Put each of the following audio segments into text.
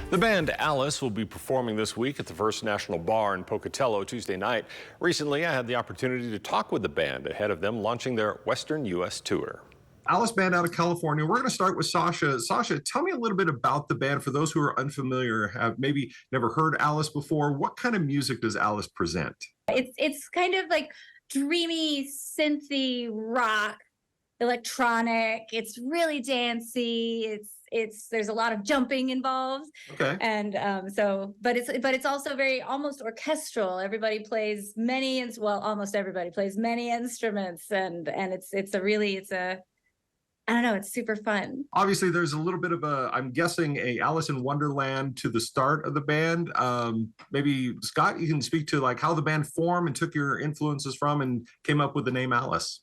The band Al1ce will be performing this week at the First National Bar in Pocatello Tuesday night. Recently, I had the opportunity to talk with the band ahead of them launching their Western U.S. tour. Al1ce band out of California. We're going to start with Sasha. Sasha, tell me a little bit about the band. For those who are unfamiliar, have maybe never heard Al1ce before, what kind of music does Al1ce present? It's kind of like dreamy, synthy rock, electronic. It's really dancey. There's a lot of jumping involved. Okay. And but it's also very almost orchestral. Everybody plays almost everybody plays many instruments, and it's I don't know, it's super fun. Obviously, there's a little bit of I'm guessing, a Alice in Wonderland to the start of the band. Maybe, Scott, you can speak to like how the band formed and took your influences from and came up with the name Al1ce.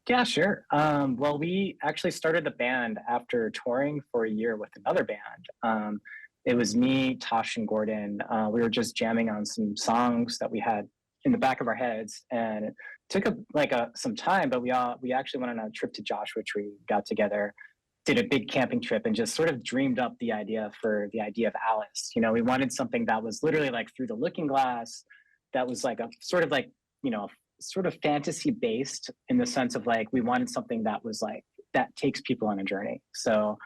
Yeah, sure. Well, we actually started the band after touring for a year with another band. It was me, Tosh, and Gordon. We were just jamming on some songs that we had in the back of our heads, and it took some time, but we actually went on a trip to Joshua Tree, got together, did a big camping trip, and just sort of dreamed up the idea of Al1ce. You know, we wanted something that was literally like Through the Looking Glass, that was like a sort of fantasy based, in the sense of like we wanted something that was like that takes people on a journey. So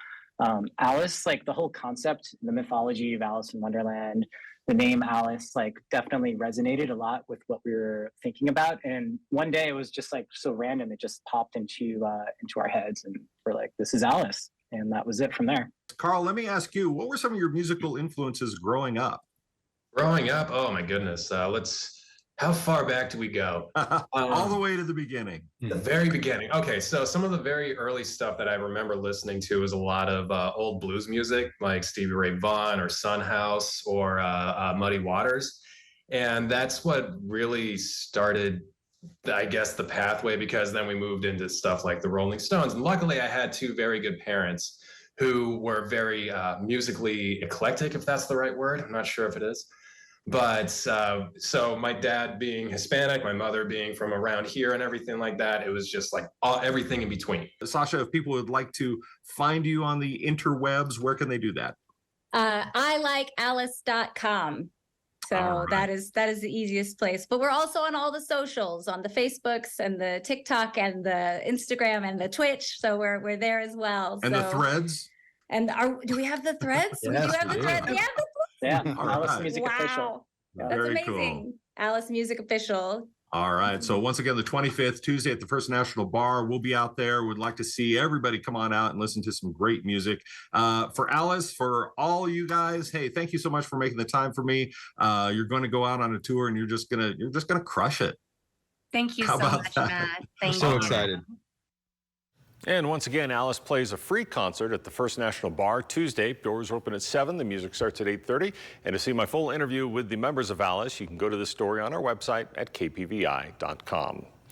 Al1ce, like the whole concept, the mythology of Alice in Wonderland, the name Al1ce, like definitely resonated a lot with what we were thinking about. And one day it was just like so random, it just popped into our heads, and we're like, this is Al1ce, and that was it from there. Carl, let me ask you, what were some of your musical influences growing up? Growing up, oh my goodness. How far back do we go? All the way to the beginning. The very beginning. Okay, so some of the very early stuff that I remember listening to was a lot of old blues music, like Stevie Ray Vaughan or Son House or Muddy Waters. And that's what really started, I guess, the pathway, because then we moved into stuff like the Rolling Stones. And luckily, I had two very good parents who were very musically eclectic, if that's the right word. I'm not sure if it is. But so my dad being Hispanic, my mother being from around here and everything like that, it was just like everything in between. Sasha, if people would like to find you on the interwebs, where can they do that? ilikealice.com. So right. that is the easiest place. But we're also on all the socials, on the Facebooks and the TikTok and the Instagram and the Twitch. So we're there as well. And the threads? And do we have the threads? Yes, we do have the threads. Yeah, Al1ce Music Official. That's Very amazing. Cool. Al1ce Music Official. All right. So once again, the 25th, Tuesday at the First National Bar. We'll be out there. We'd like to see everybody come on out and listen to some great music. For Al1ce, for all you guys, hey, thank you so much for making the time for me. You're going to go out on a tour, and you're just gonna crush it. Thank you so much, Matt. Thank you. So excited. And once again, Al1ce plays a free concert at the First National Bar Tuesday. Doors open at 7. The music starts at 8:30. And to see my full interview with the members of Al1ce, you can go to the story on our website at kpvi.com.